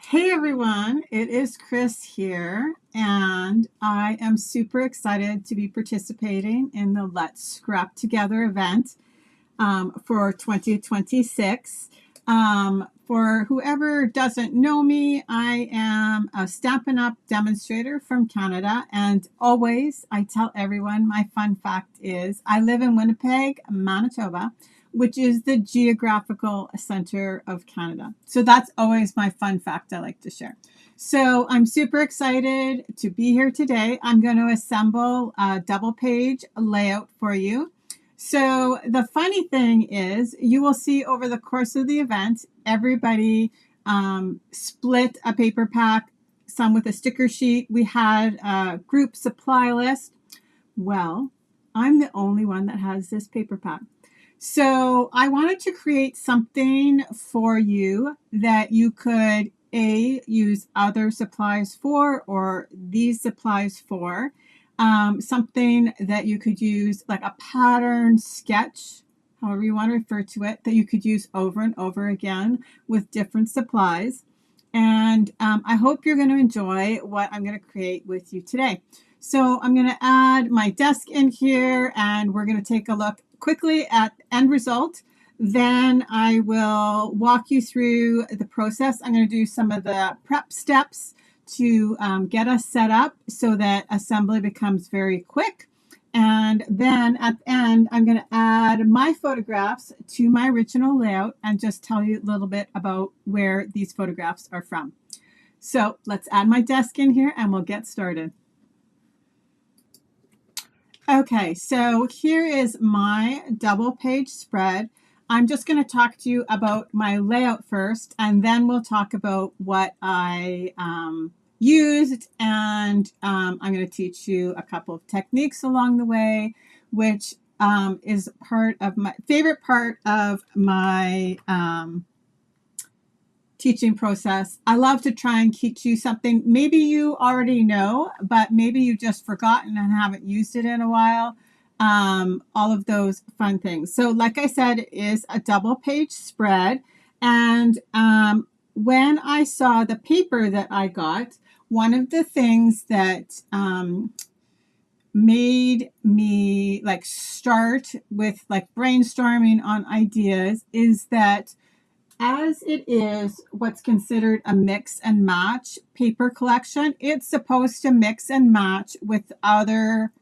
Hey everyone, it is Chris here, and I am super excited to be participating in the Let's Scrap Together event for 2026. For whoever doesn't know me, I am a Stampin' Up! Demonstrator from Canada, and always I tell everyone my fun fact is I live in Winnipeg, Manitoba, which is the geographical center of Canada. So that's always my fun fact I like to share. So I'm super excited to be here today. I'm going to assemble a double page layout for you. So the funny thing is you will see over the course of the event, everybody split a paper pack, some with a sticker sheet. We had a group supply list. Well, I'm the only one that has this paper pack. So I wanted to create something for you that you could use other supplies for or these supplies for. Something that you could use like a pattern sketch, however you want to refer to it, that you could use over and over again with different supplies. And I hope you're going to enjoy what I'm going to create with you today. So I'm going to add my desk in here and we're going to take a look quickly at the end result. Then I will walk you through the process. I'm going to do some of the prep steps to get us set up so that assembly becomes very quick. And then at the end, I'm going to add my photographs to my original layout and just tell you a little bit about where these photographs are from. So let's add my desk in here and we'll get started. Okay, so here is my double page spread. I'm just going to talk to you about my layout first, and then we'll talk about what I used, and I'm going to teach you a couple of techniques along the way, which is part of my favorite part of my teaching process. I love to try and teach you something maybe you already know, but maybe you've just forgotten and haven't used it in a while. All of those fun things. So like I said, it is a double page spread. And when I saw the paper that I got, one of the things that made me like start with like brainstorming on ideas is that as it is what's considered a mix and match paper collection, it's supposed to mix and match with other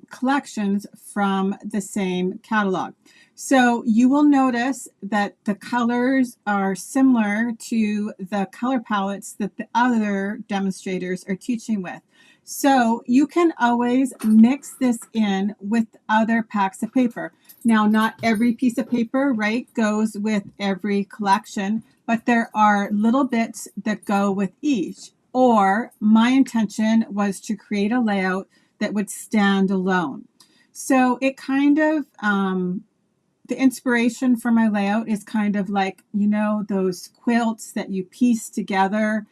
collections from the same catalog. So you will notice that the colors are similar to the color palettes that the other demonstrators are teaching with. So you can always mix this in with other packs of paper. Now, not every piece of paper, right, goes with every collection, but there are little bits that go with each. Or my intention was to create a layout that would stand alone. So it kind of, the inspiration for my layout is kind of like, you know, those quilts that you piece together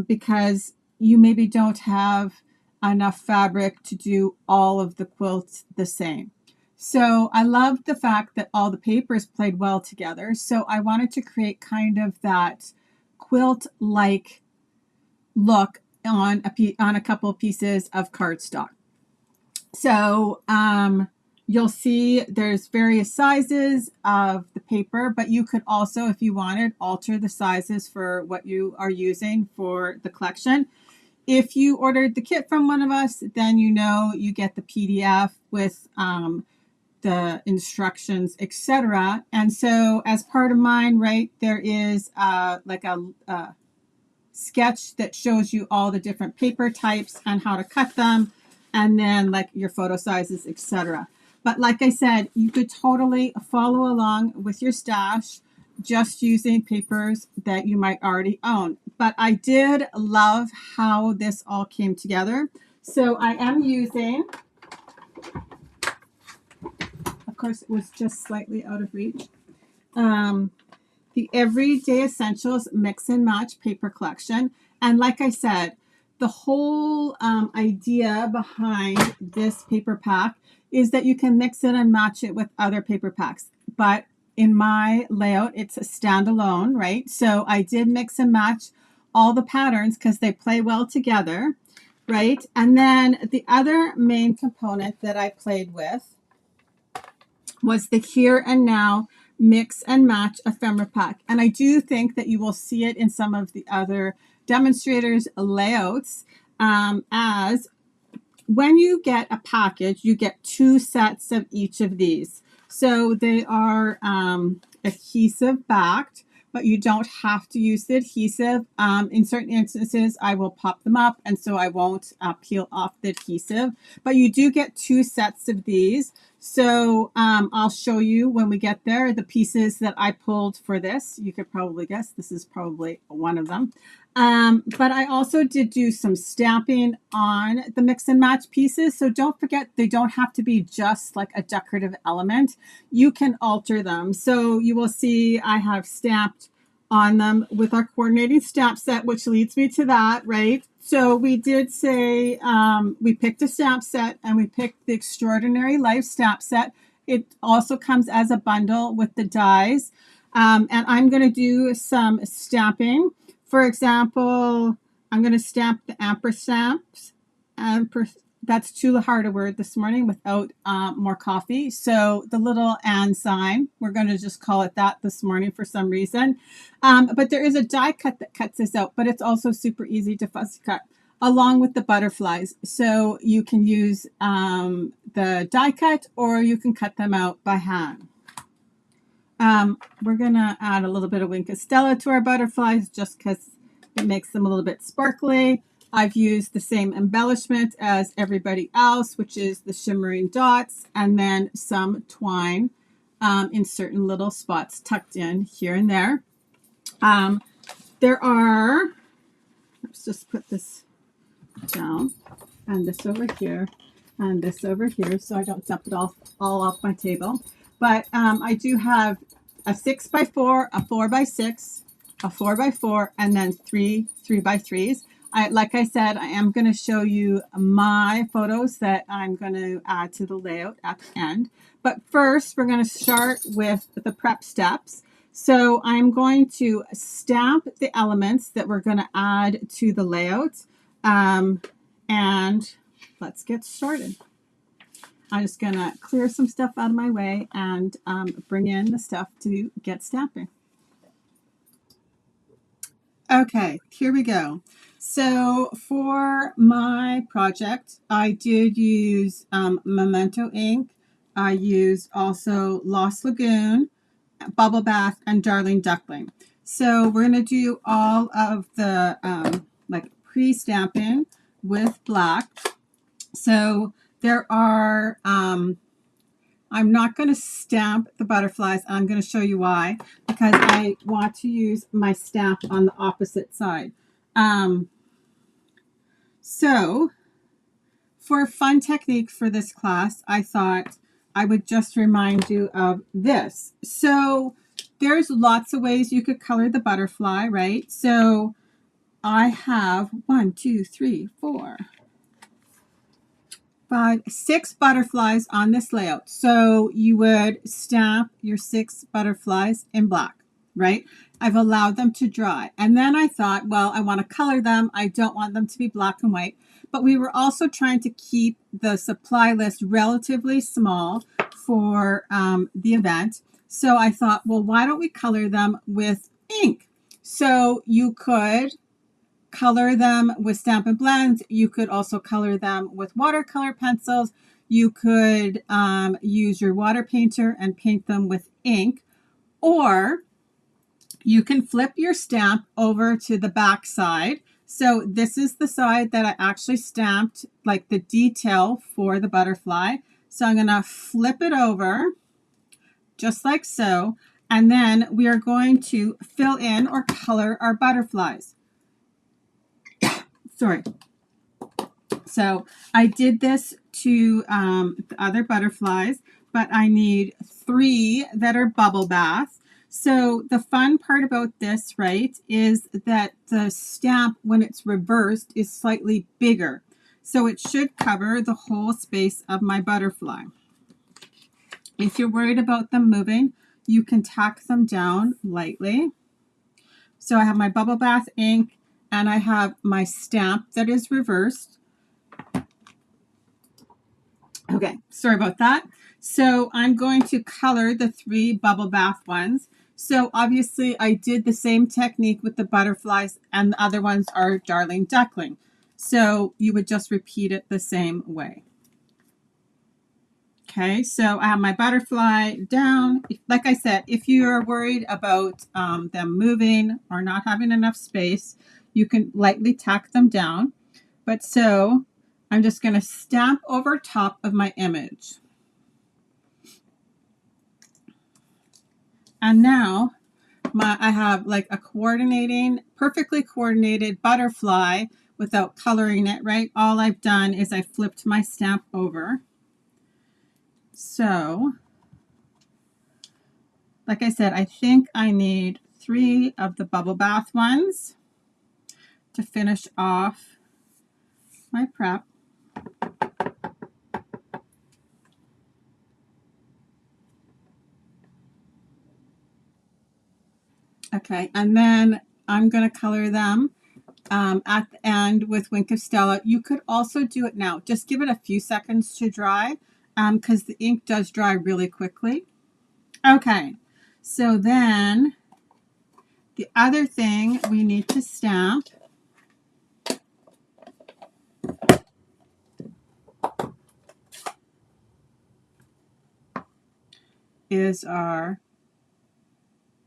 because you maybe don't have enough fabric to do all of the quilts the same. So I loved the fact that all the papers played well together. So I wanted to create kind of that quilt-like look on a couple of pieces of cardstock. So you'll see there's various sizes of the paper, but you could also, if you wanted, alter the sizes for what you are using for the collection. If you ordered the kit from one of us, then you know you get the PDF with the instructions, etc. And so as part of mine, right, there is like a sketch that shows you all the different paper types and how to cut them, and then like your photo sizes, etc. But like I said, you could totally follow along with your stash just using papers that you might already own. But I did love how this all came together. So I am using, of course, it was just slightly out of reach, the Everyday Essentials Mix and Match paper collection. And like I said, the whole idea behind this paper pack is that you can mix it and match it with other paper packs. But in my layout, it's a standalone, right? So I did mix and match all the patterns because they play well together, right? And then the other main component that I played with was the Here and Now Mix and Match ephemera pack. And I do think that you will see it in some of the other demonstrators' layouts, as when you get a package, you get 2 sets of each of these. So they are adhesive backed, but you don't have to use the adhesive. In certain instances, I will pop them up, and so I won't peel off the adhesive. But you do get 2 sets of these. So I'll show you when we get there the pieces that I pulled for this. You could probably guess this is probably one of them. But I also did do some stamping on the mix and match pieces. So don't forget, they don't have to be just like a decorative element. You can alter them. So you will see I have stamped on them with our coordinating stamp set, which leads me to that, right? So we did say we picked a stamp set, and we picked the Extraordinary Life stamp set. It also comes as a bundle with the dies. And I'm going to do some stamping. For example, I'm going to stamp the ampersamps. That's too hard a word this morning without more coffee. So the little and sign, we're going to just call it that this morning for some reason. But there is a die cut that cuts this out, but it's also super easy to fussy cut along with the butterflies. So you can use the die cut, or you can cut them out by hand. We're going to add a little bit of Wink of Stella to our butterflies just because it makes them a little bit sparkly. I've used the same embellishment as everybody else, which is the shimmering dots and then some twine in certain little spots tucked in here and there. There are, let's just put this down, and this over here, and this over here, so I don't dump it all off my table. But I do have a 6x4, a 4x6, a 4x4, and then 3 3x3s. Like I said, I am going to show you my photos that I'm going to add to the layout at the end. But first, we're going to start with the prep steps. So I'm going to stamp the elements that we're going to add to the layout. And let's get started. I'm just going to clear some stuff out of my way and bring in the stuff to get stamping. Okay, here we go. So for my project, I did use Memento ink. I used also Lost Lagoon, Bubble Bath, and Darling Duckling. So we're going to do all of the like pre-stamping with black. So there are, I'm not going to stamp the butterflies. I'm going to show you why, because I want to use my stamp on the opposite side. So for a fun technique for this class, I thought I would just remind you of this. So there's lots of ways you could color the butterfly, right? So I have 1, 2, 3, 4, 5, 6 butterflies on this layout. So you would stamp your 6 butterflies in black, right? I've allowed them to dry. And then I thought, well, I want to color them. I don't want them to be black and white. But we were also trying to keep the supply list relatively small for the event. So I thought, well, why don't we color them with ink? So you could color them with Stampin' Blend. You could also color them with watercolor pencils. You could use your water painter and paint them with ink. Or you can flip your stamp over to the back side. So this is the side that I actually stamped like the detail for the butterfly. So I'm going to flip it over just like so. And then we are going to fill in or color our butterflies. Sorry. So I did this to the other butterflies, but I need 3 that are bubble bath. So the fun part about this, right, is that the stamp, when it's reversed, is slightly bigger. So it should cover the whole space of my butterfly. If you're worried about them moving, you can tack them down lightly. So I have my bubble bath ink, and I have my stamp that is reversed. Okay, sorry about that. So I'm going to color the 3 bubble bath ones. So obviously I did the same technique with the butterflies, and the other ones are Darling Duckling. So you would just repeat it the same way. Okay, so I have my butterfly down. Like I said, if you are worried about them moving or not having enough space, you can lightly tack them down. But so I'm just going to stamp over top of my image. And now I have like a perfectly coordinated butterfly without coloring it, right? All I've done is I flipped my stamp over. So, like I said, I think I need 3 of the bubble bath ones to finish off my prep. Okay, and then I'm going to color them at the end with Wink of Stella. You could also do it now. Just give it a few seconds to dry because the ink does dry really quickly. Okay, so then the other thing we need to stamp is our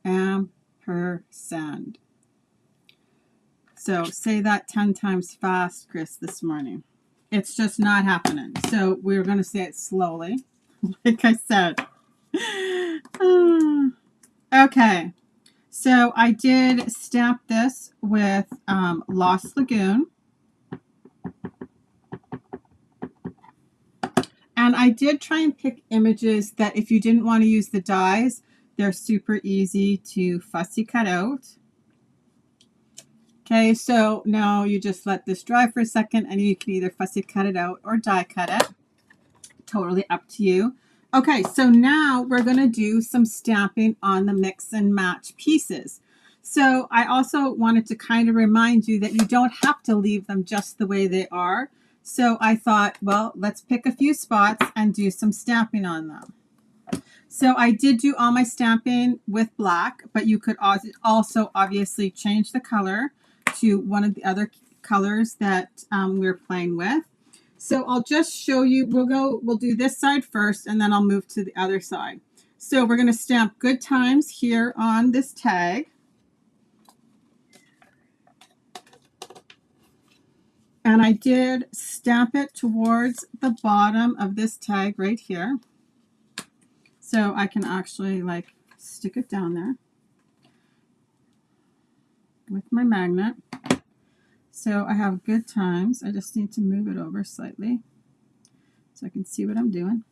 ampersand. So say that 10 times fast, Chris, this morning. It's just not happening. So we're going to say it slowly, like I said. Okay. So I did stamp this with Lost Lagoon. And I did try and pick images that if you didn't want to use the dies, they're super easy to fussy cut out. Okay, so now you just let this dry for a second and you can either fussy cut it out or die cut it. Totally up to you. Okay, so now we're going to do some stamping on the mix and match pieces. So I also wanted to kind of remind you that you don't have to leave them just the way they are. So I thought, well, let's pick a few spots and do some stamping on them. So I did do all my stamping with black, but you could also obviously change the color to one of the other colors that we're playing with. So I'll just show you, we'll do this side first and then I'll move to the other side. So we're going to stamp Good Times here on this tag. And I did stamp it towards the bottom of this tag right here. So I can actually like stick it down there with my magnet. So I have Good Times. I just need to move it over slightly so I can see what I'm doing.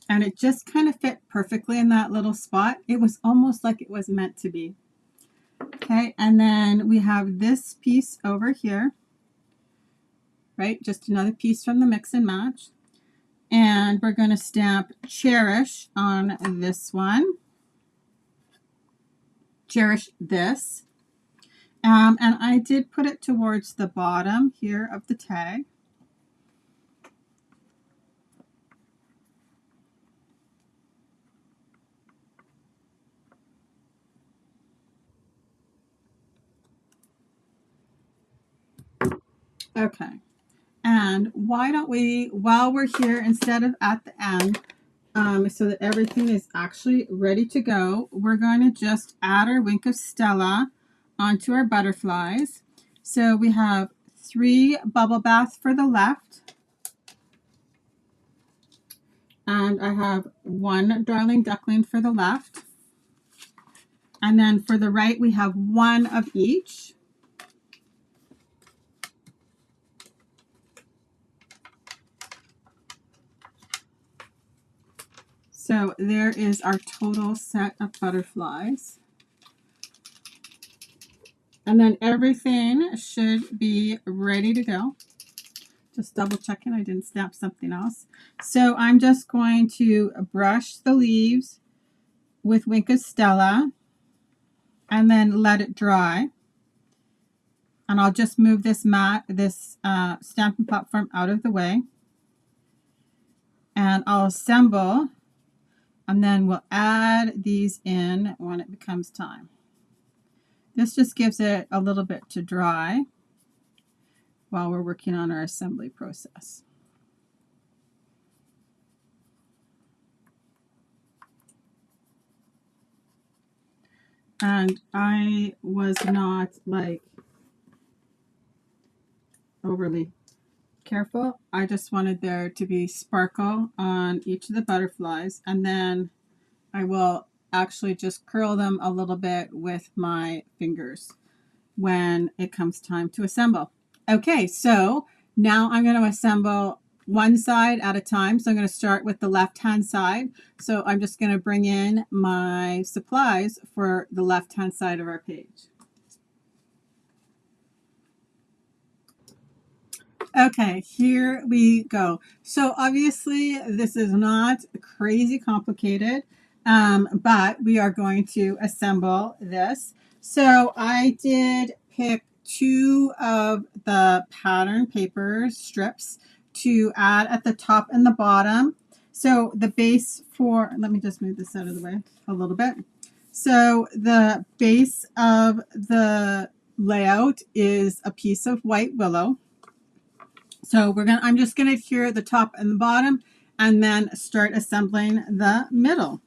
And it just kind of fit perfectly in that little spot. It was almost like it was meant to be. Okay, and then we have this piece over here, right? Just another piece from the Mix and Match. And we're going to stamp Cherish on this one. Cherish this. And I did put it towards the bottom here of the tag. Okay. And why don't we, while we're here, instead of at the end, so that everything is actually ready to go, we're going to just add our Wink of Stella onto our butterflies. So we have 3 bubble baths for the left. And I have 1 Darling Duckling for the left. And then for the right, we have 1 of each. So there is our total set of butterflies. And then everything should be ready to go. Just double checking I didn't snap something else. So I'm just going to brush the leaves with Wink of Stella and then let it dry. And I'll just move this stamping platform out of the way. And I'll assemble, and then we'll add these in when it becomes time. This just gives it a little bit to dry while we're working on our assembly process. And I was not like overly careful. I just wanted there to be sparkle on each of the butterflies, and then I will actually just curl them a little bit with my fingers when it comes time to assemble. Okay, so now I'm going to assemble one side at a time. So I'm going to start with the left-hand side. So I'm just going to bring in my supplies for the left-hand side of our page. Okay, here we go. So obviously this is not crazy complicated, but we are going to assemble this. So I did pick 2 of the pattern paper strips to add at the top and the bottom. So the base for, let me just move this out of the way a little bit. So the base of the layout is a piece of white willow. So I'm just going to adhere the top and the bottom and then start assembling the middle.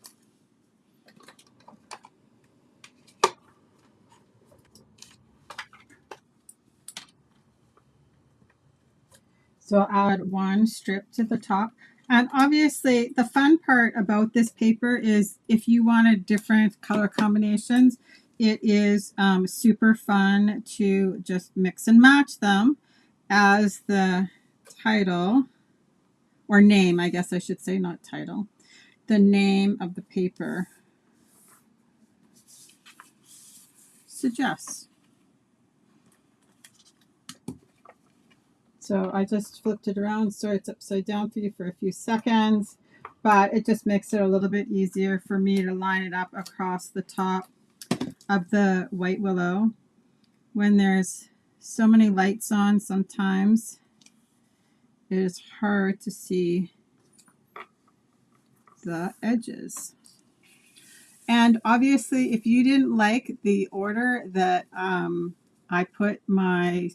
So I'll add 1 strip to the top. And obviously the fun part about this paper is if you wanted different color combinations, it is super fun to just mix and match them as the title, or name, I guess I should say, not title, the name of the paper suggests. So I just flipped it around so it's upside down for you for a few seconds, but it just makes it a little bit easier for me to line it up across the top of the white willow. When there's so many lights on, sometimes it is hard to see the edges. And obviously, if you didn't like the order that I put my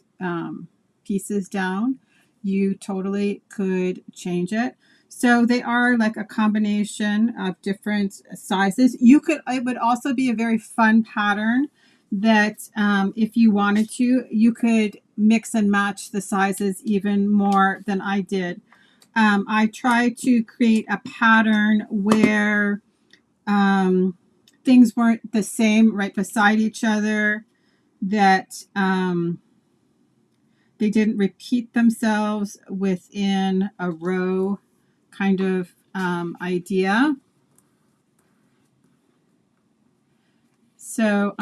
pieces down, you totally could change it. So they are like a combination of different sizes. It would also be a very fun pattern that if you wanted to, you could mix and match the sizes even more than I did. I tried to create a pattern where things weren't the same right beside each other, that they didn't repeat themselves within a row kind of idea. So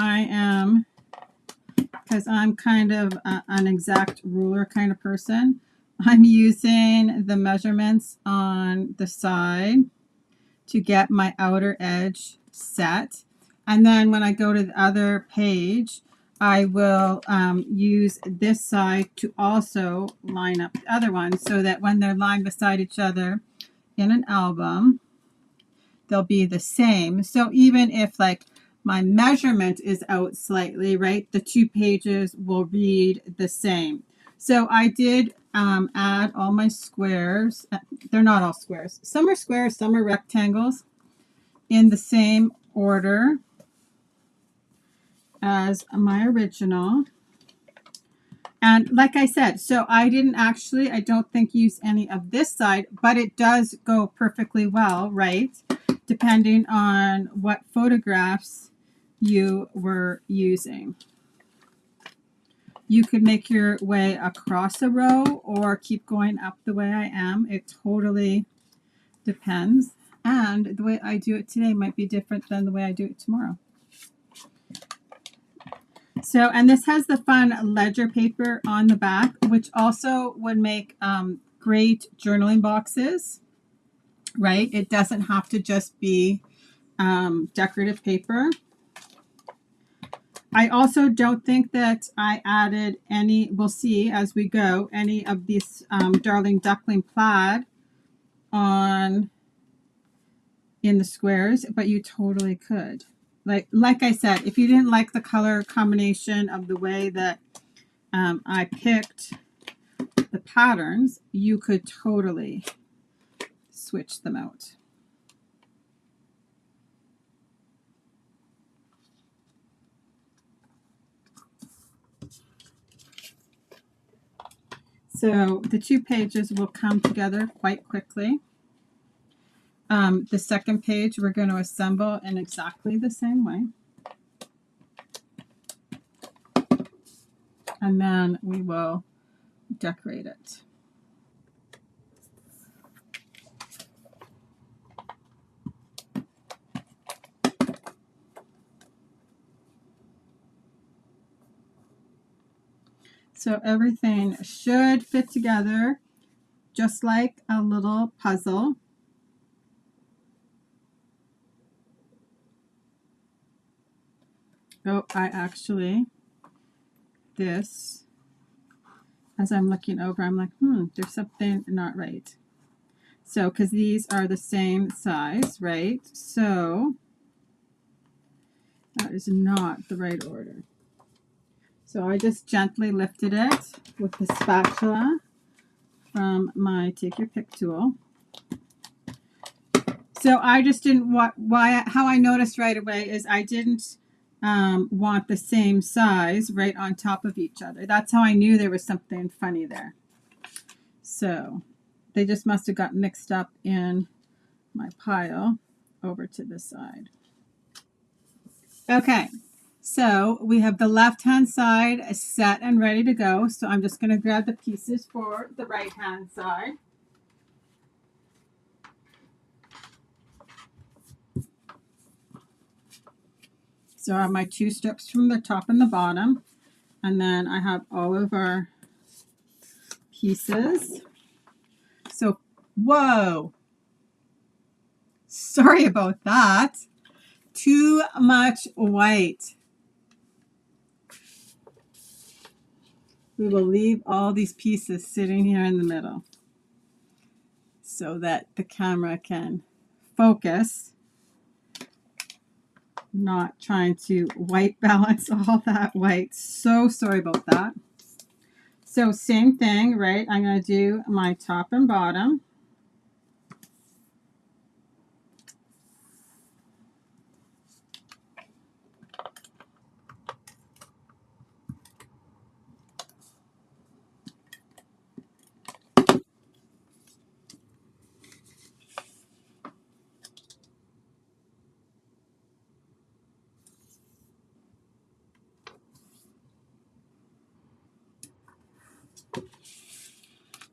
because I'm kind of an exact ruler kind of person, I'm using the measurements on the side to get my outer edge set. And then when I go to the other page, I will use this side to also line up the other one so that when they're lined beside each other in an album, they'll be the same. So even if like my measurement is out slightly, right, the 2 pages will read the same. So I did add all my squares. They're not all squares. Some are squares, some are rectangles in the same order as my original. And like I said, so I didn't actually, I don't think use any of this side, but it does go perfectly well, right? Depending on what photographs you were using. You could make your way across a row or keep going up the way I am. It totally depends. And the way I do it today might be different than the way I do it tomorrow. So, and this has the fun ledger paper on the back, which also would make great journaling boxes, right? It doesn't have to just be decorative paper. I also don't think that I added any, we'll see as we go, any of this Darling Duckling plaid on in the squares, but you totally could. Like I said, if you didn't like the color combination of the way that I picked the patterns, you could totally switch them out. So the two pages will come together quite quickly. The second page we're going to assemble in exactly the same way. And then we will decorate it. So everything should fit together just like a little puzzle. Oh, I actually, this, as I'm looking over, I'm like, there's something not right. So, because these are the same size, right? So, that is not the right order. So, I just gently lifted it with the spatula from my Take Your Pick tool. So, I just didn't want, how I noticed right away is I didn't want the same size right on top of each other. That's how I knew there was something funny there. So, they just must have got mixed up in my pile over to this side. Okay, so we have the left-hand side set and ready to go. So I'm just going to grab the pieces for the right-hand side. So I have my two strips from the top and the bottom. And then I have all of our pieces. So, whoa! Sorry about that. Too much white. We will leave all these pieces sitting here in the middle so that the camera can focus. Not trying to white balance all that white. So sorry about that. So same thing, right? I'm going to do my top and bottom.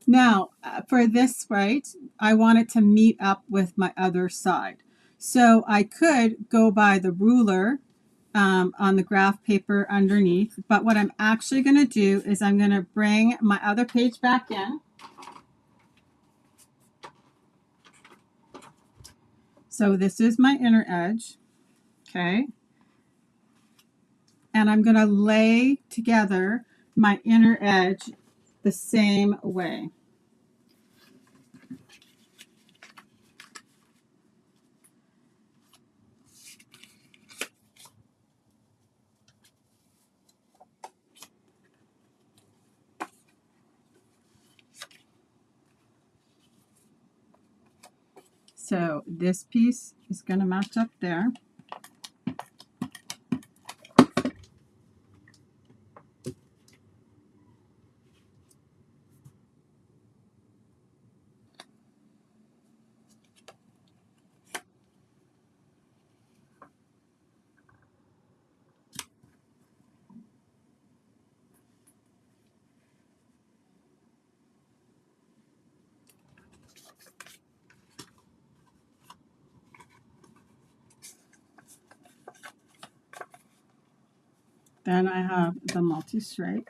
Now, for this, right, I want it to meet up with my other side. So I could go by the ruler on the graph paper underneath, but what I'm actually going to do is I'm going to bring my other page back in. So this is my inner edge, okay? And I'm going to lay together my inner edge the same way. So this piece is going to match up there. Then I have the multi-stripe.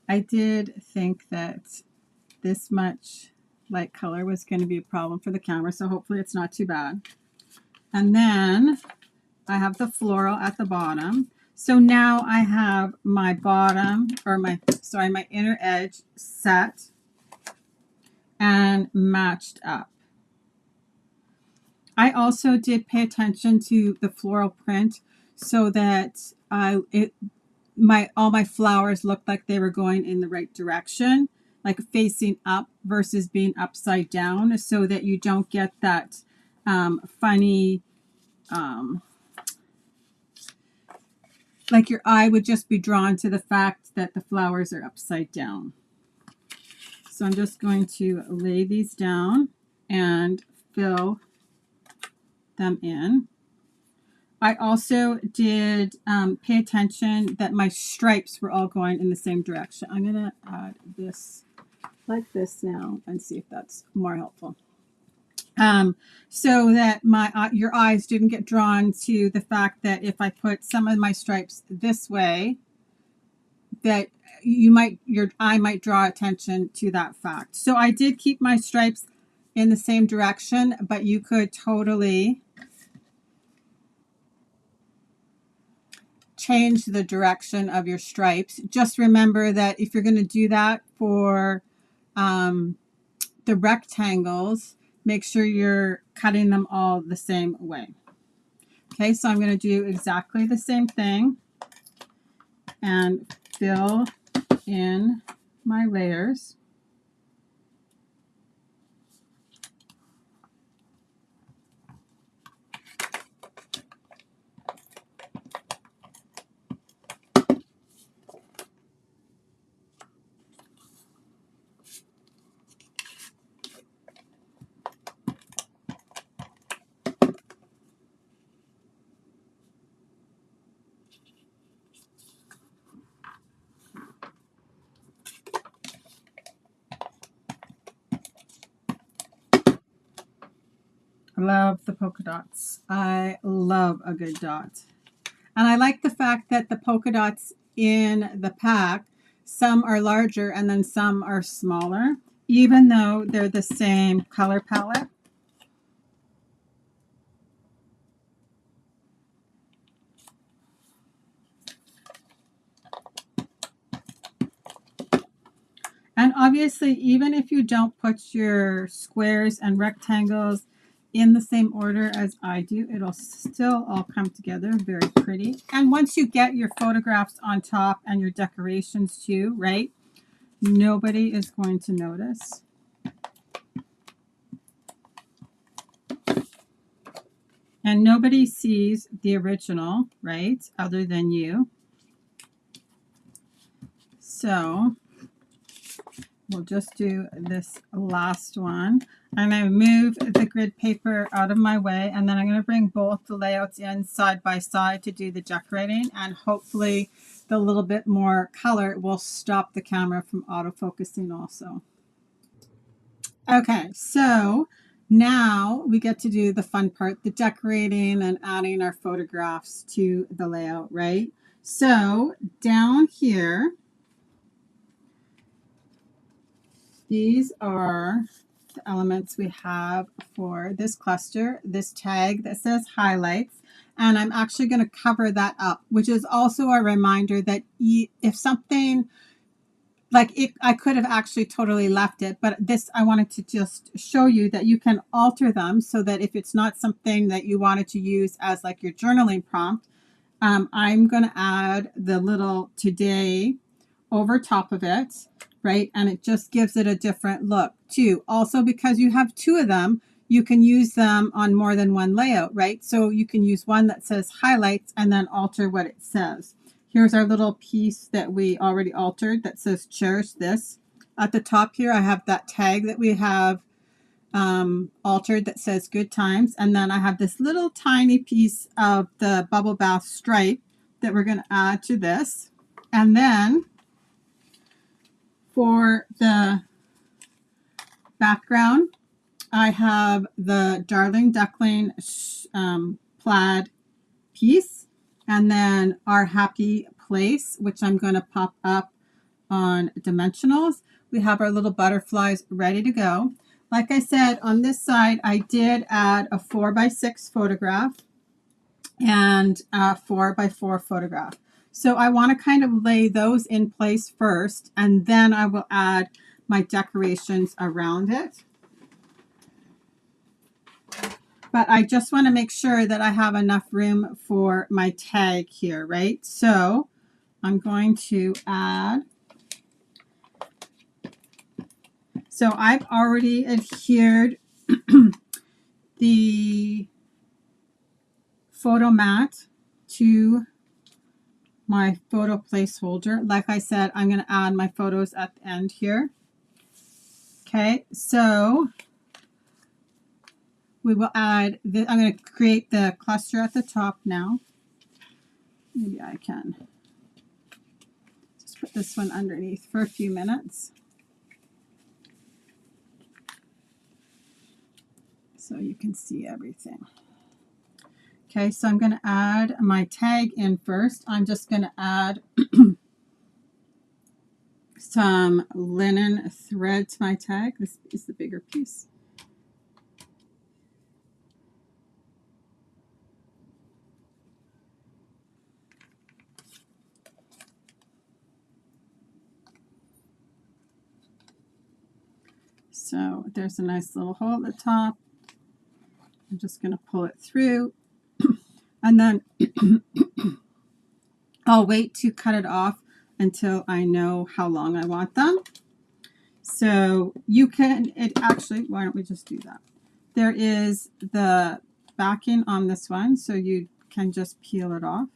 I did think that this much light color was going to be a problem for the camera, so hopefully it's not too bad. And then I have the floral at the bottom. So now I have my bottom, or my inner edge set and matched up. I also did pay attention to the floral print so that all my flowers looked like they were going in the right direction, like facing up versus being upside down, so that you don't get that funny, like your eye would just be drawn to the fact that the flowers are upside down. So I'm just going to lay these down and fill them in. I also did pay attention that my stripes were all going in the same direction. I'm going to add this like this now and see if that's more helpful. So that your eyes didn't get drawn to the fact that if I put some of my stripes this way, that your eye might draw attention to that fact. So I did keep my stripes in the same direction, but you could totally change the direction of your stripes. Just remember that if you're going to do that for the rectangles, make sure you're cutting them all the same way. Okay, so I'm going to do exactly the same thing and fill in my layers. I love the polka dots. I love a good dot. And I like the fact that the polka dots in the pack, some are larger and then some are smaller, even though they're the same color palette. And obviously, even if you don't put your squares and rectangles in the same order as I do, it'll still all come together very pretty. And once you get your photographs on top and your decorations too, right? Nobody is going to notice. And nobody sees the original, right? Other than you. So we'll just do this last one. I'm going to move the grid paper out of my way, and then I'm going to bring both the layouts in side by side to do the decorating, and hopefully the little bit more color will stop the camera from autofocusing also. Okay, so now we get to do the fun part, the decorating and adding our photographs to the layout, right? So down here, these are the elements we have for this cluster, this tag that says highlights, and I'm actually going to cover that up, which is also a reminder that if something like I could have actually totally left it, but this I wanted to just show you that you can alter them so that if it's not something that you wanted to use as like your journaling prompt, I'm going to add the little today over top of it, right? And it just gives it a different look too. Also, because you have two of them, you can use them on more than one layout, right? So you can use one that says highlights and then alter what it says. Here's our little piece that we already altered that says cherish this. At the top here, I have that tag that we have altered that says good times. And then I have this little tiny piece of the bubble bath stripe that we're going to add to this. And then for the background, I have the Darling Duckling plaid piece, and then our Happy Place, which I'm going to pop up on dimensionals. We have our little butterflies ready to go. Like I said, on this side, I did add a 4x6 photograph and a 4x4 photograph. So I want to kind of lay those in place first, and then I will add my decorations around it. But I just want to make sure that I have enough room for my tag here, right? So I'm going to add, so I've already adhered the photo mat to my photo placeholder. Like I said, I'm going to add my photos at the end here. Okay, so we will add, I'm going to create the cluster at the top now. Maybe I can just put this one underneath for a few minutes, so you can see everything. Okay, so I'm going to add my tag in first. I'm just going to add some linen thread to my tag. This is the bigger piece. So there's a nice little hole at the top. I'm just going to pull it through, and then I'll wait to cut it off until I know how long I want them. So you can, it actually, why don't we just do that? There is the backing on this one, so you can just peel it off.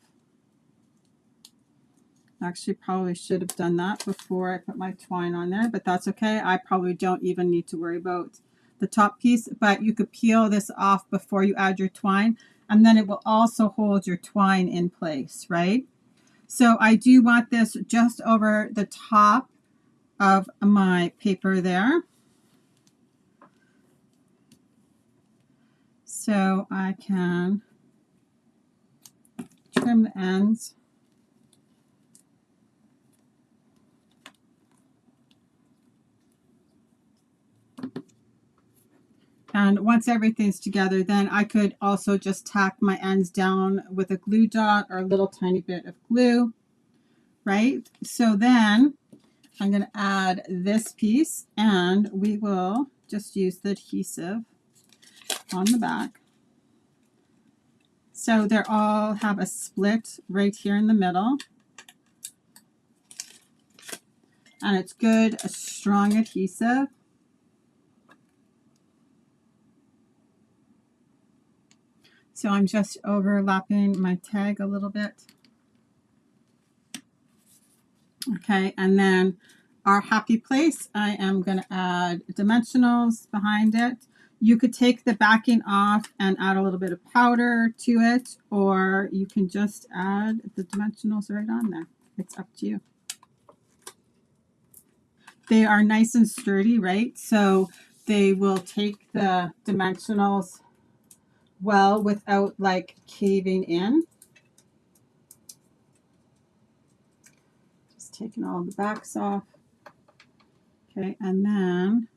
Actually, probably should have done that before I put my twine on there, but that's okay. I probably don't even need to worry about the top piece, but you could peel this off before you add your twine, and then it will also hold your twine in place, right? So I do want this just over the top of my paper there. So I can trim the ends. And once everything's together, then I could also just tack my ends down with a glue dot or a little tiny bit of glue, right? So then I'm going to add this piece, and we will just use the adhesive on the back. So they all have a split right here in the middle. And it's good, a strong adhesive. So I'm just overlapping my tag a little bit. Okay, and then our Happy Place, I am going to add dimensionals behind it. You could take the backing off and add a little bit of powder to it, or you can just add the dimensionals right on there. It's up to you. They are nice and sturdy, right? So they will take the dimensionals well without like caving in. Just taking all the backs off. Okay, and then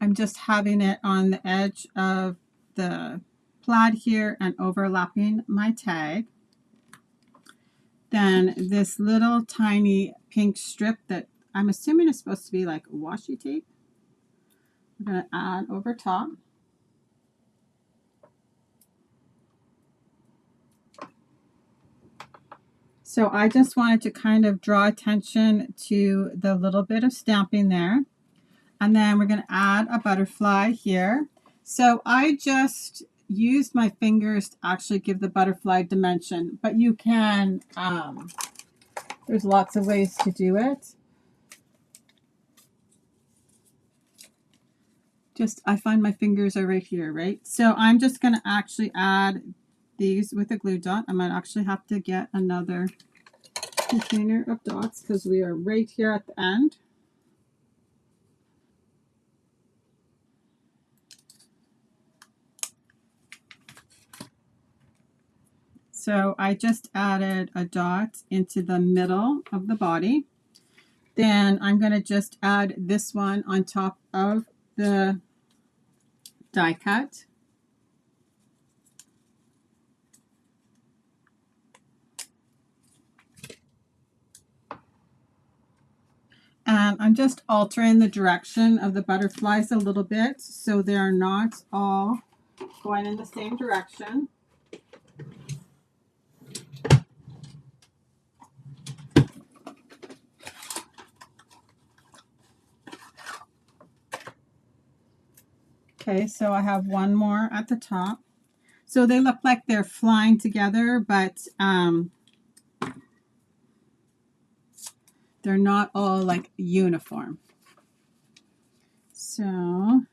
I'm just having it on the edge of the plaid here and overlapping my tag. Then this little tiny pink strip that I'm assuming is supposed to be like washi tape, I'm going to add over top. So I just wanted to kind of draw attention to the little bit of stamping there. And then we're going to add a butterfly here. So I just used my fingers to actually give the butterfly dimension, but you can, there's lots of ways to do it. Just, I find my fingers are right here, right? So I'm just going to actually add these with a glue dot. I might actually have to get another container of dots because we are right here at the end. So I just added a dot into the middle of the body. Then I'm going to just add this one on top of the die cut. And I'm just altering the direction of the butterflies a little bit so they're not all going in the same direction. Okay, so I have one more at the top. So they look like they're flying together, but they're not all like uniform. So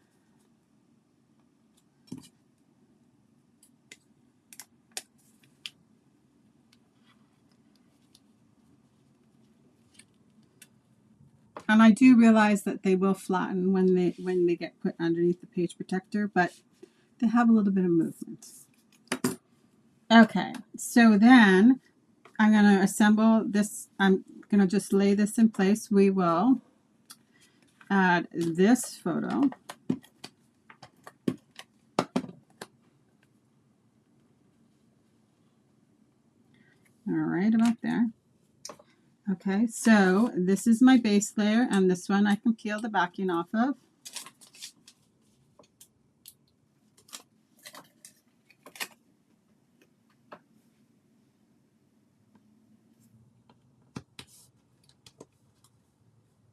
and I do realize that they will flatten when they get put underneath the page protector, but they have a little bit of movement. Okay, so then I'm going to assemble this. I'm going to just lay this in place. We will add this photo. All right, about there. Okay, so this is my base layer, and this one I can peel the backing off of.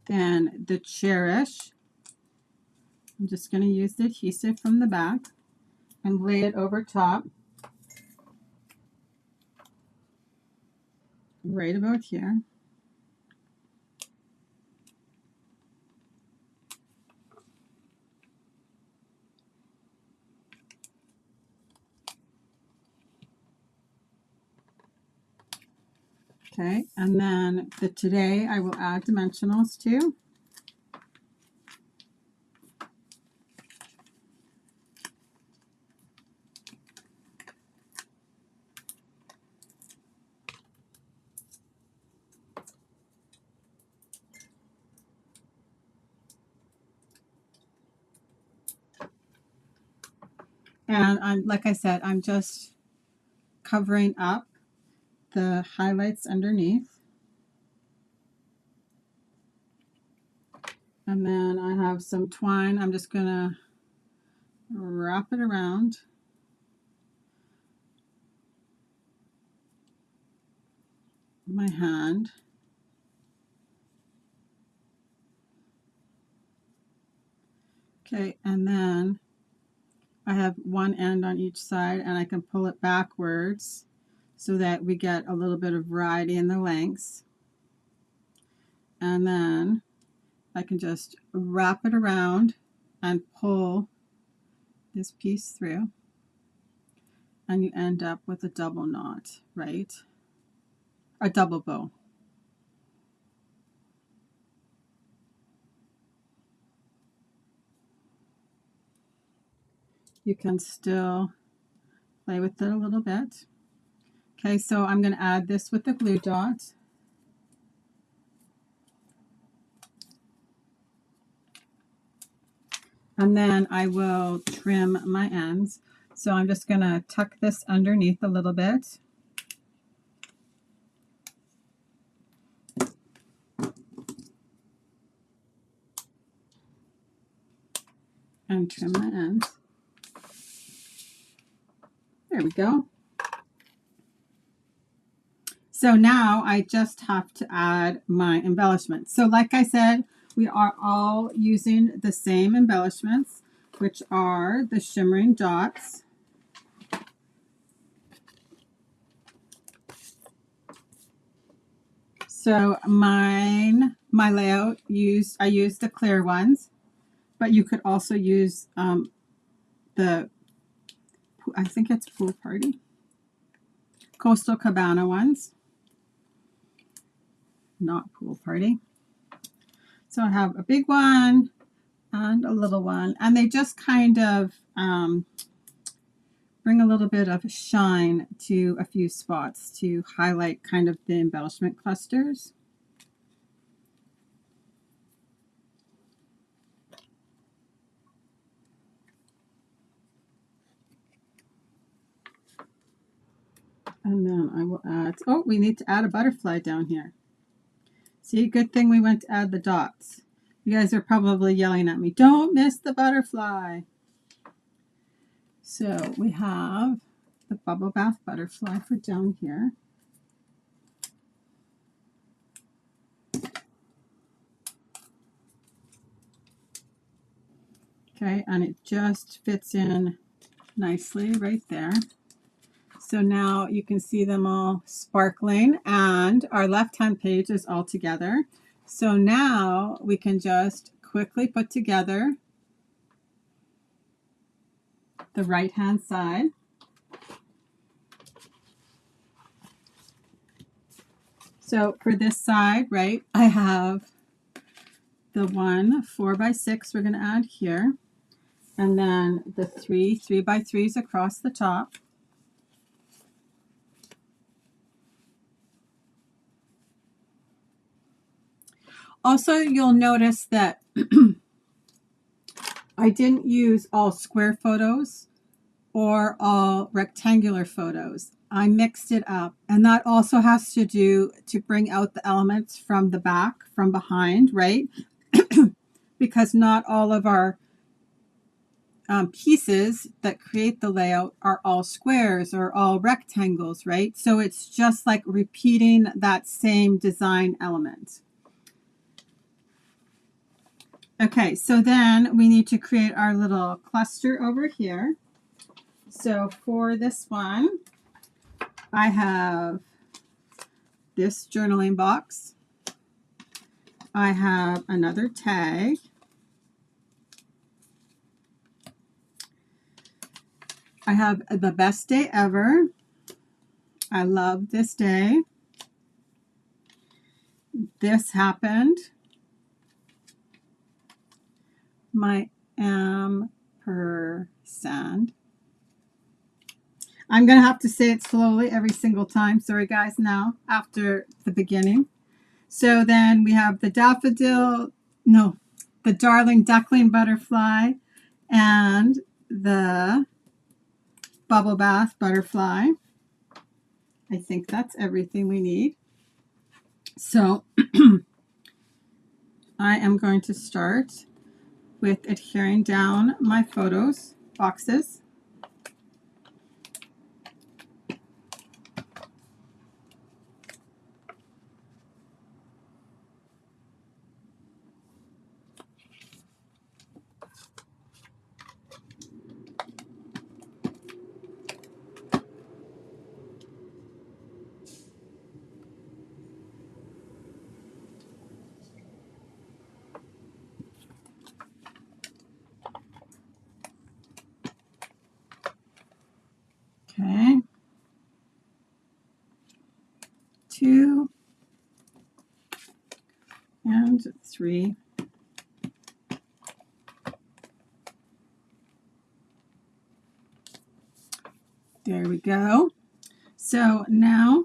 Then the Cherish, I'm just going to use the adhesive from the back and lay it over top, right about here. Okay, and then the Today I will add dimensionals to. And like I said, I'm just covering up the highlights underneath. And then I have some twine. I'm just going to wrap it around. My hand. Okay, and then I have one end on each side, and I can pull it backwards so that we get a little bit of variety in the lengths. And then I can just wrap it around and pull this piece through, and you end up with a double knot, right? A double bow. You can still play with it a little bit. Okay, so I'm going to add this with the glue dot. And then I will trim my ends. So I'm just going to tuck this underneath a little bit. And trim my ends. There we go. So now I just have to add my embellishments. So like I said, we are all using the same embellishments, which are the shimmering dots. So my layout I used the clear ones, but you could also use I think it's Pool Party, Coastal Cabana ones, not Pool Party. So I have a big one and a little one, and they just kind of bring a little bit of shine to a few spots to highlight kind of the embellishment clusters. And then I will add, oh, we need to add a butterfly down here. See, good thing we went to add the dots. You guys are probably yelling at me, don't miss the butterfly. So we have the bubble bath butterfly for down here. Okay, and it just fits in nicely right there. So now you can see them all sparkling, and our left-hand page is all together. So now we can just quickly put together the right-hand side. So for this side, right, I have the 1 4x6 we're going to add here, and then the 3 3x3s across the top. Also, you'll notice that I didn't use all square photos or all rectangular photos. I mixed it up, and that also has to do to bring out the elements from the back, from behind, right? Because not all of our pieces that create the layout are all squares or all rectangles, right? So it's just like repeating that same design element. Okay, so then we need to create our little cluster over here. So for this one, I have this journaling box. I have another tag. I have the best day ever. I love this day. This happened. My ampersand. I'm going to have to say it slowly every single time. Sorry, guys, now after the beginning. So then we have the daffodil, no, the darling duckling butterfly, and the bubble bath butterfly. I think that's everything we need. So I am going to start with adhering down my photos boxes. Okay. 2 and 3. There we go. So now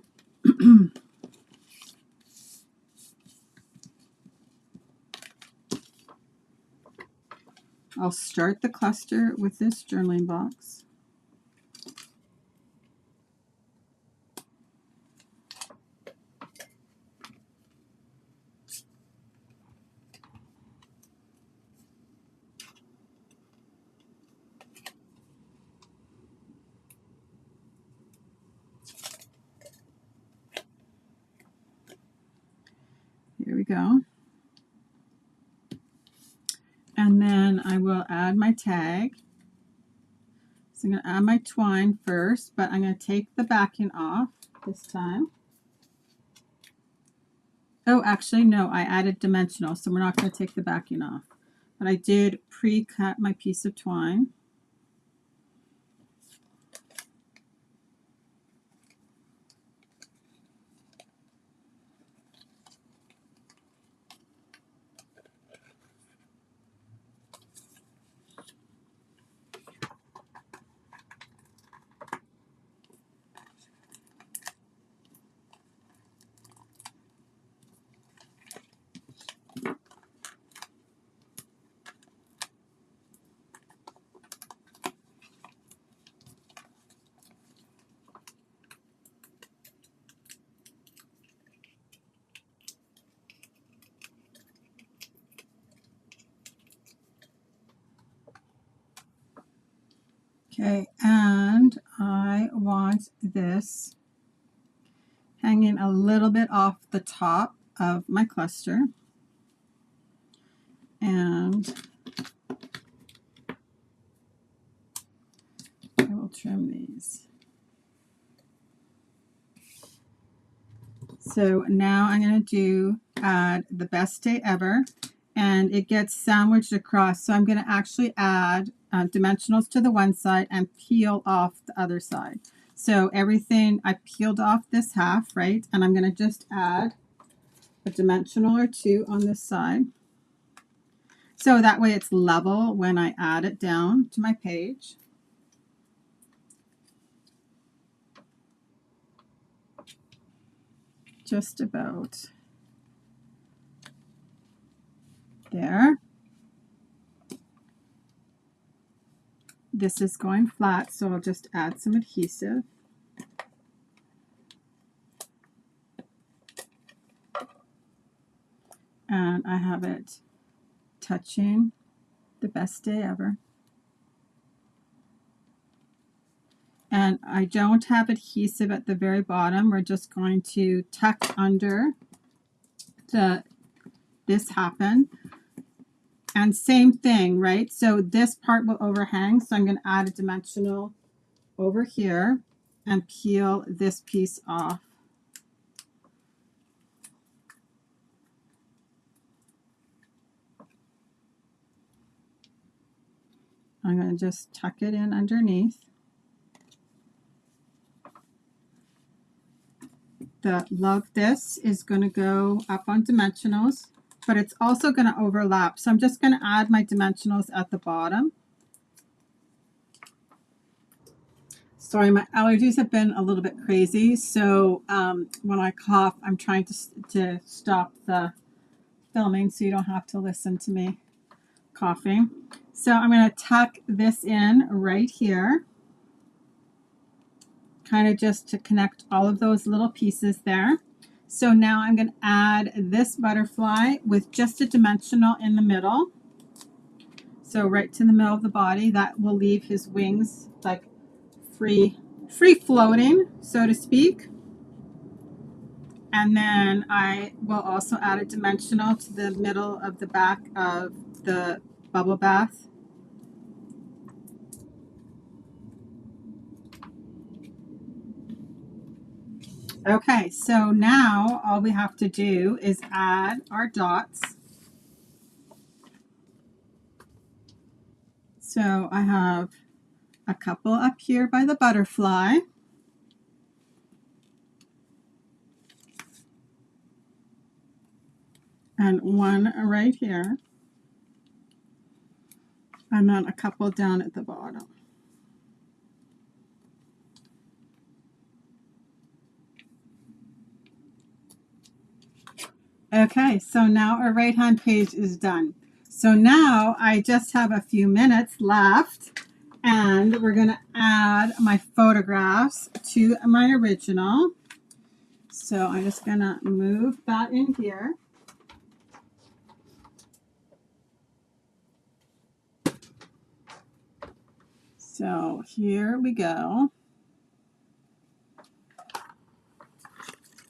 I'll start the cluster with this journaling box. Here we go. And then I will add my tag. So I'm going to add my twine first, but I'm going to take the backing off this time. Oh, actually, no, I added dimensional, so we're not going to take the backing off. But I did pre-cut my piece of twine. Okay, and I want this hanging a little bit off the top of my cluster. And I will trim these. So now I'm going to add the best day ever, and it gets sandwiched across. So I'm going to actually add dimensionals to the one side and peel off the other side. So everything, I peeled off this half, right? And I'm going to just add a dimensional or two on this side. So that way it's level when I add it down to my page. Just about there. This is going flat, so I'll just add some adhesive. And I have it touching the best day ever. And I don't have adhesive at the very bottom. We're just going to tuck under this happen. And same thing, right? So this part will overhang. So I'm going to add a dimensional over here and peel this piece off. I'm going to just tuck it in underneath. The love this is going to go up on dimensionals, but it's also going to overlap. So I'm just going to add my dimensionals at the bottom. Sorry, my allergies have been a little bit crazy. So when I cough, I'm trying to stop the filming so you don't have to listen to me coughing. So I'm going to tuck this in right here, kind of just to connect all of those little pieces there. So now I'm going to add this butterfly with just a dimensional in the middle. So right to the middle of the body, that will leave his wings like free floating, so to speak. And then I will also add a dimensional to the middle of the back of the bubble bath. Okay, so now all we have to do is add our dots. So I have a couple up here by the butterfly. And one right here. And then a couple down at the bottom. Okay, so now our right-hand page is done. So now I just have a few minutes left, and we're going to add my photographs to my original. So I'm just going to move that in here. So here we go.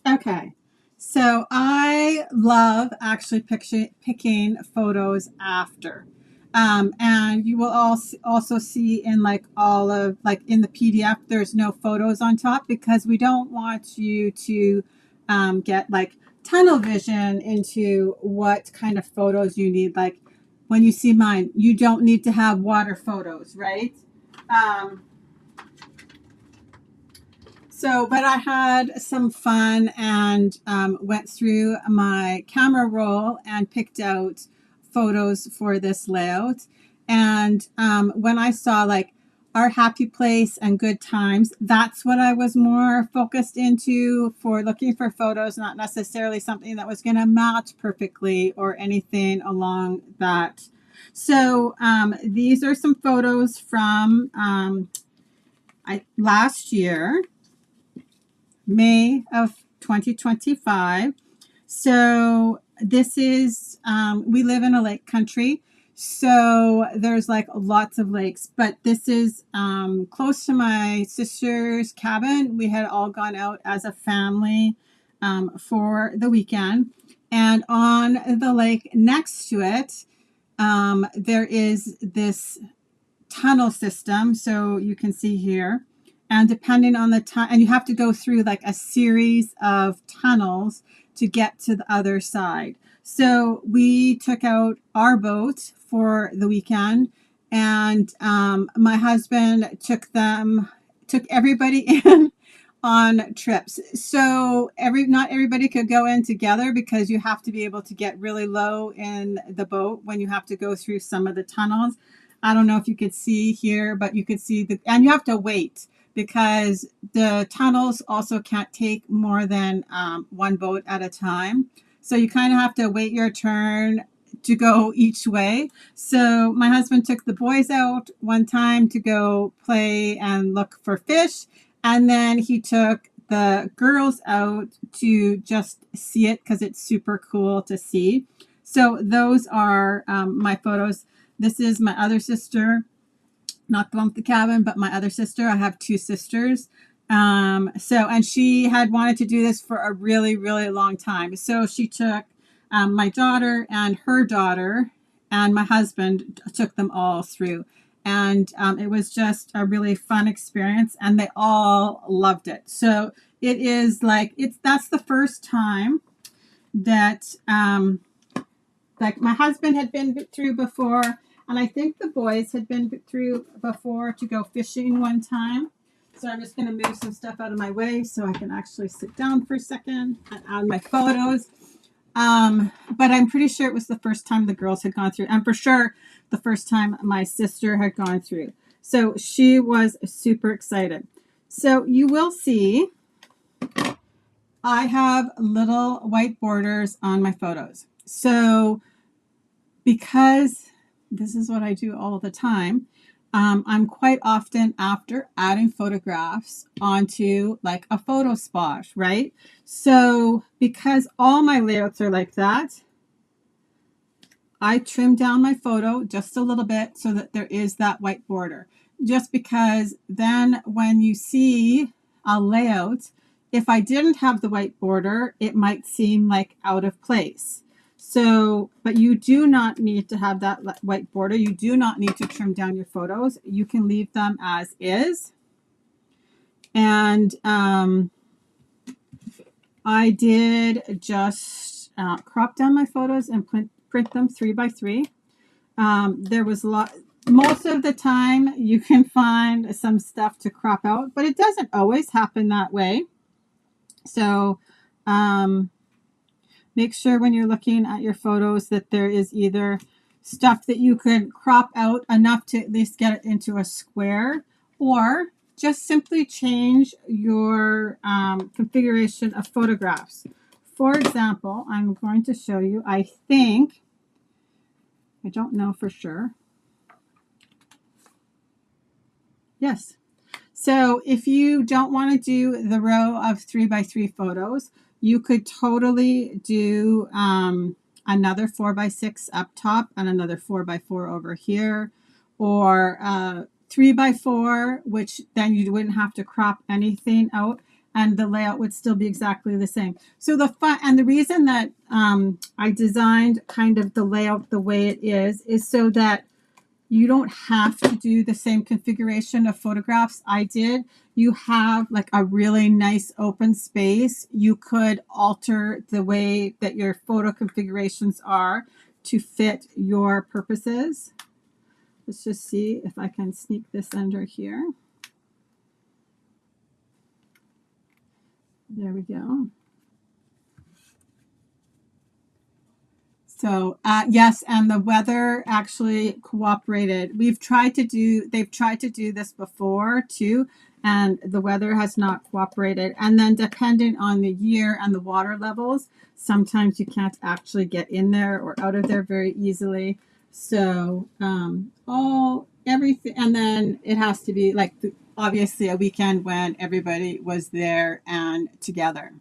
Okay. So I love actually picking photos after. And you will also see in like all of like in the PDF, there's no photos on top because we don't want you to get like tunnel vision into what kind of photos you need. Like when you see mine, you don't need to have water photos, right? But I had some fun and went through my camera roll and picked out photos for this layout. And when I saw like our happy place and good times, that's what I was more focused into for looking for photos, not necessarily something that was going to match perfectly or anything along that. So these are some photos from last year. May of 2025. So this is, we live in a lake country. So there's like lots of lakes, but this is close to my sister's cabin. We had all gone out as a family for the weekend. And on the lake next to it, there is this tunnel system. So you can see here. And depending on the time, and you have to go through like a series of tunnels to get to the other side. So we took out our boat for the weekend, and my husband took everybody in on trips. So not everybody could go in together because you have to be able to get really low in the boat when you have to go through some of the tunnels. I don't know if you could see here, but you could see and you have to wait because the tunnels also can't take more than one boat at a time. So you kind of have to wait your turn to go each way. So my husband took the boys out one time to go play and look for fish. And then he took the girls out to just see it because it's super cool to see. So those are my photos. This is my other sister, not the one with the cabin, but my other sister. I have two sisters. And she had wanted to do this for a really, really long time. So she took my daughter and her daughter, and my husband took them all through. And it was just a really fun experience, and they all loved it. So it is like, that's the first time that like my husband had been through before, and I think the boys had been through before to go fishing one time. So I'm just going to move some stuff out of my way so I can actually sit down for a second and add my photos. But I'm pretty sure it was the first time the girls had gone through, and for sure the first time my sister had gone through. So she was super excited. So you will see I have little white borders on my photos. So because this is what I do all the time, I'm quite often after adding photographs onto like a photo spot, right? So because all my layouts are like that, I trim down my photo just a little bit so that there is that white border. Just because then when you see a layout, if I didn't have the white border, it might seem like out of place. So, but you do not need to have that white border. You do not need to trim down your photos. You can leave them as is. And I did just crop down my photos and print them 3x3. There was most of the time you can find some stuff to crop out, but it doesn't always happen that way. So, make sure when you're looking at your photos that there is either stuff that you could crop out enough to at least get it into a square, or just simply change your configuration of photographs. For example, I'm going to show you, I don't know for sure. Yes. So if you don't want to do the row of 3x3 photos, you could totally do another 4x6 up top and another 4x4 over here, or 3x4, which then you wouldn't have to crop anything out and the layout would still be exactly the same. So the reason that I designed kind of the layout the way it is so that you don't have to do the same configuration of photographs I did. You have like a really nice open space. You could alter the way that your photo configurations are to fit your purposes. Let's just see if I can sneak this under here. There we go. So yes, and the weather actually cooperated. They've tried to do this before too, and the weather has not cooperated. And then depending on the year and the water levels, sometimes you can't actually get in there or out of there very easily. So everything, and then it has to be like obviously a weekend when everybody was there and together.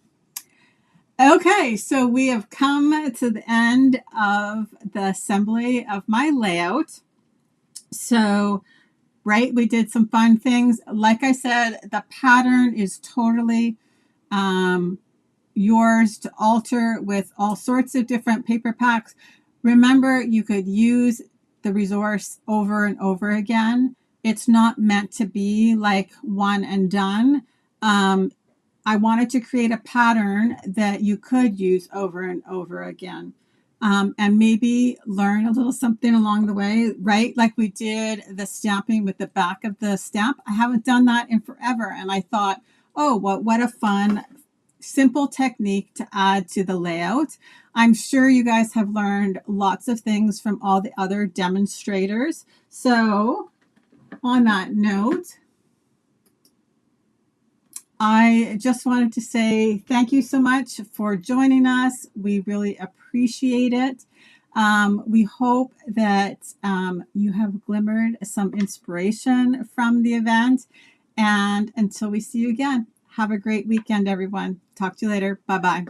Okay, so we have come to the end of the assembly of my layout. So, right, we did some fun things. Like I said, the pattern is totally yours to alter with all sorts of different paper packs. Remember, you could use the resource over and over again. It's not meant to be like one and done. I wanted to create a pattern that you could use over and over again. And maybe learn a little something along the way, right? Like we did the stamping with the back of the stamp. I haven't done that in forever. And I thought, oh, what a fun, simple technique to add to the layout. I'm sure you guys have learned lots of things from all the other demonstrators. So on that note, I just wanted to say thank you so much for joining us. We really appreciate it. We hope that you have glimmered some inspiration from the event. And until we see you again, have a great weekend, everyone. Talk to you later. Bye-bye.